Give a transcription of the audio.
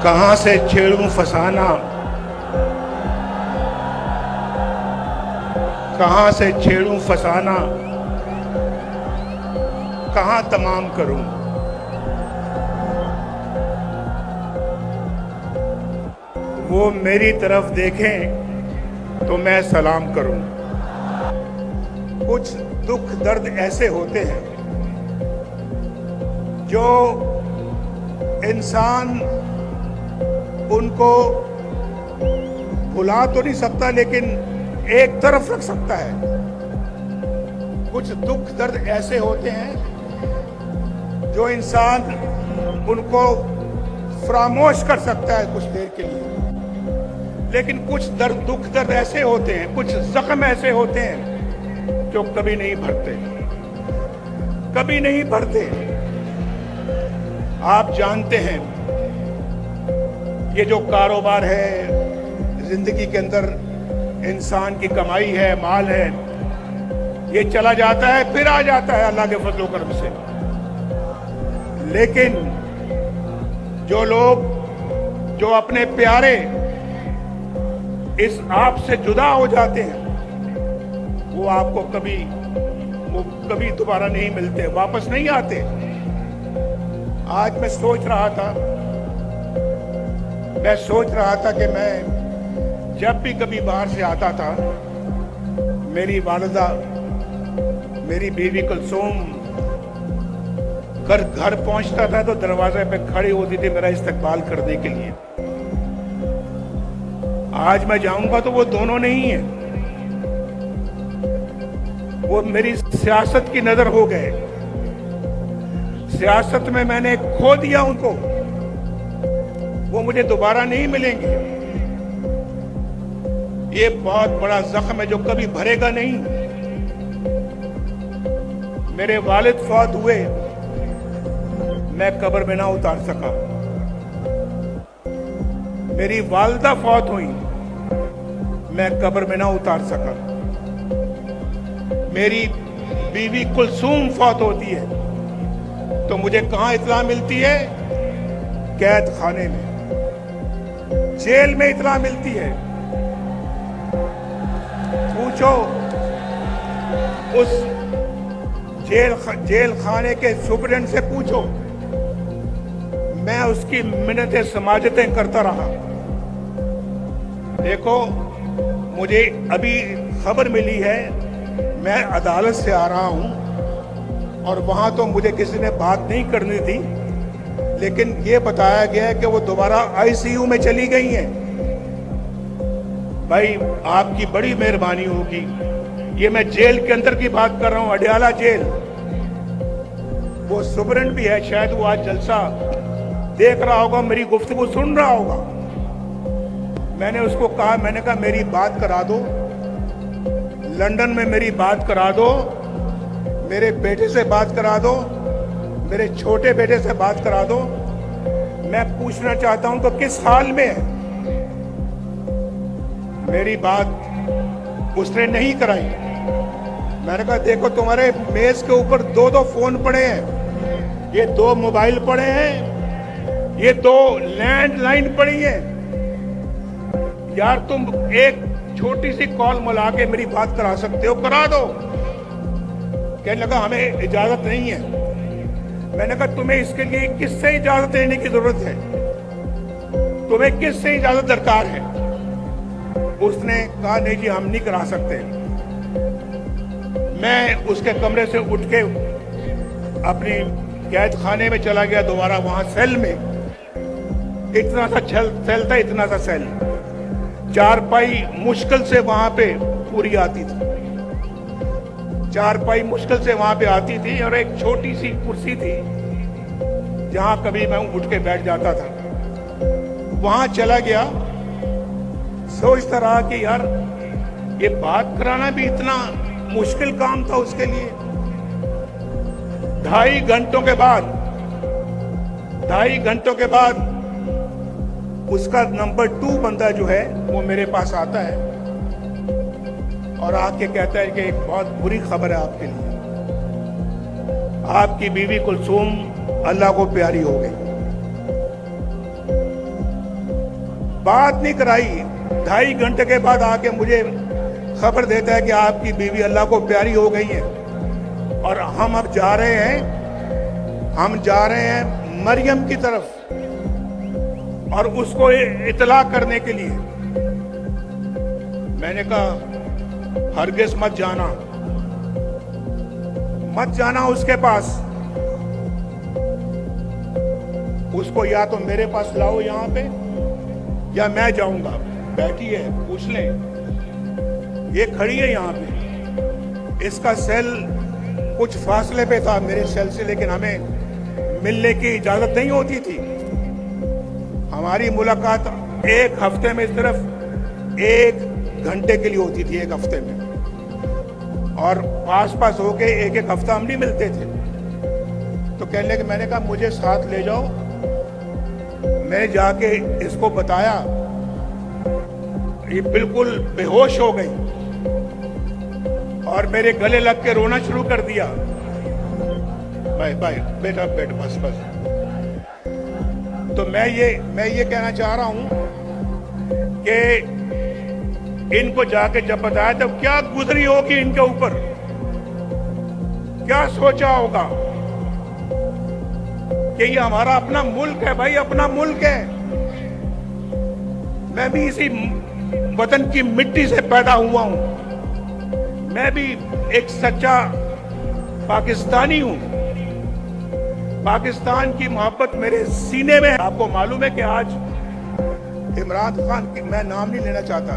कहां से छेड़ूं फसाना, कहां से छेड़ूं फसाना, कहां तमाम करूं। वो मेरी तरफ देखें तो मैं सलाम करूं। कुछ दुख दर्द ऐसे होते हैं जो इंसान उनको भुला तो नहीं सकता, लेकिन एक तरफ रख सकता है। कुछ दुख दर्द ऐसे होते हैं जो इंसान उनको फरामोश कर सकता है कुछ देर के लिए, लेकिन कुछ दुख दर्द ऐसे होते हैं, कुछ जख्म ऐसे होते हैं जो कभी नहीं भरते, कभी नहीं भरते। आप जानते हैं ये जो कारोबार है, जिंदगी के अंदर इंसान की कमाई है, माल है, ये चला जाता है फिर आ जाता है अल्लाह के फजल करम से। लेकिन जो लोग जो अपने प्यारे इस आप से जुदा हो जाते हैं, वो आपको कभी दोबारा नहीं मिलते, वापस नहीं आते। आज मैं सोच रहा था कि मैं जब भी कभी बाहर से आता था, मेरी वालिदा, मेरी बीवी कुलसूम घर पहुंचता था तो दरवाजे पे खड़ी होती थी मेरा इस्तकबाल करने के लिए। आज मैं जाऊंगा तो वो दोनों नहीं है, वो मेरी सियासत की नजर हो गए। सियासत में मैंने खो दिया उनको, वो मुझे दोबारा नहीं मिलेंगे। ये बहुत बड़ा जख्म है जो कभी भरेगा नहीं। मेरे वालिद फौत हुए, मैं कब्र में ना उतार सका। मेरी वालिदा फौत हुई, मैं कब्र में ना उतार सका। मेरी बीवी कुलसूम फौत होती है तो मुझे कहां इत्तला मिलती है? कैद खाने में, जेल में इत्तला मिलती है। पूछो उस जेल खाने के सुपरिटेंडेंट से पूछो, मैं उसकी मिन्नतें समाजतें करता रहा। देखो, मुझे अभी खबर मिली है, मैं अदालत से आ रहा हूं और वहां तो मुझे किसी ने बात नहीं करनी थी, लेकिन ये बताया गया है कि वो दोबारा आईसीयू में चली गई हैं। भाई, आपकी बड़ी मेहरबानी होगी। ये मैं जेल के अंदर की बात कर रहा हूं, अडयाला जेल। वो सुपरिटेंडेंट भी है, शायद वो आज जलसा देख रहा होगा, मेरी गुफ्तगू सुन रहा होगा। मैंने उसको कहा, मैंने कहा मेरी बात करा दो, लंदन में मेरी बात करा दो, मेरे बेटे से बात करा दो, मेरे छोटे बेटे से बात करा दो। मैं पूछना चाहता हूं तो किस हाल में है। मेरी बात उसने नहीं कराई। मैंने कहा देखो, तुम्हारे मेज के ऊपर 2 फोन पड़े हैं, ये 2 मोबाइल पड़े हैं, ये 2 लैंडलाइन पड़ी है। यार, तुम एक छोटी सी कॉल मिला के मेरी बात करा सकते हो, करा दो। कहने लगा हमें इजाजत नहीं है। मैंने कहा तुम्हें इसके लिए किससे इजाजत लेने की जरूरत है? तुम्हें किससे इजाजत दरकार है? उसने कहा नहीं जी, हम नहीं करा सकते। मैं उसके कमरे से उठ के अपनी कैद खाने में चला गया दोबारा, वहां सेल में। इतना सा सेल था, इतना सा सेल, चारपाई मुश्किल से वहां पे पूरी आती थी, चारपाई मुश्किल से वहां पे आती थी, और एक छोटी सी कुर्सी थी जहां कभी मैं उठ के बैठ जाता था। वहां चला गया, सोचता रहा कि यार ये बात कराना भी इतना मुश्किल काम था उसके लिए। 2.5 घंटों के बाद उसका नंबर 2 बंदा जो है वो मेरे पास आता है और आके कहता है कि एक बहुत बुरी खबर है आपके लिए, आपकी बीवी कुलसूम अल्लाह को प्यारी हो गई। बात नहीं कराई, 2.5 घंटे के बाद आके मुझे खबर देता है कि आपकी बीवी अल्लाह को प्यारी हो गई है और हम अब जा रहे हैं मरियम की तरफ और उसको इतला करने के लिए। मैंने कहा हरगिज़ मत जाना उसके पास, उसको या तो मेरे पास लाओ यहां पे या मैं जाऊंगा। बैठी है, पूछ लें, ये खड़ी है यहां पे, इसका सेल कुछ फासले पे था मेरे सेल से, लेकिन हमें मिलने की इजाजत नहीं होती थी। हमारी मुलाकात एक हफ्ते में सिर्फ 1 घंटे के लिए होती थी, 1 हफ्ते में, और पास होके एक हफ्ता हम नहीं मिलते थे। तो कहने लगे, मैंने कहा मुझे साथ ले जाओ। मैं जाके इसको बताया, ये बिल्कुल बेहोश हो गई और मेरे गले लग के रोना शुरू कर दिया। भाई बेटा बैठ, बस। तो मैं ये कहना चाह रहा हूं कि इनको जाके जब बताया तब क्या गुजरी होगी इनके ऊपर, क्या सोचा होगा कि ये हमारा अपना मुल्क है। भाई अपना मुल्क है, मैं भी इसी वतन की मिट्टी से पैदा हुआ हूं, मैं भी एक सच्चा पाकिस्तानी हूं। पाकिस्तान की मोहब्बत मेरे सीने में है। आपको मालूम है कि आज इमरान खान, मैं नाम नहीं लेना चाहता,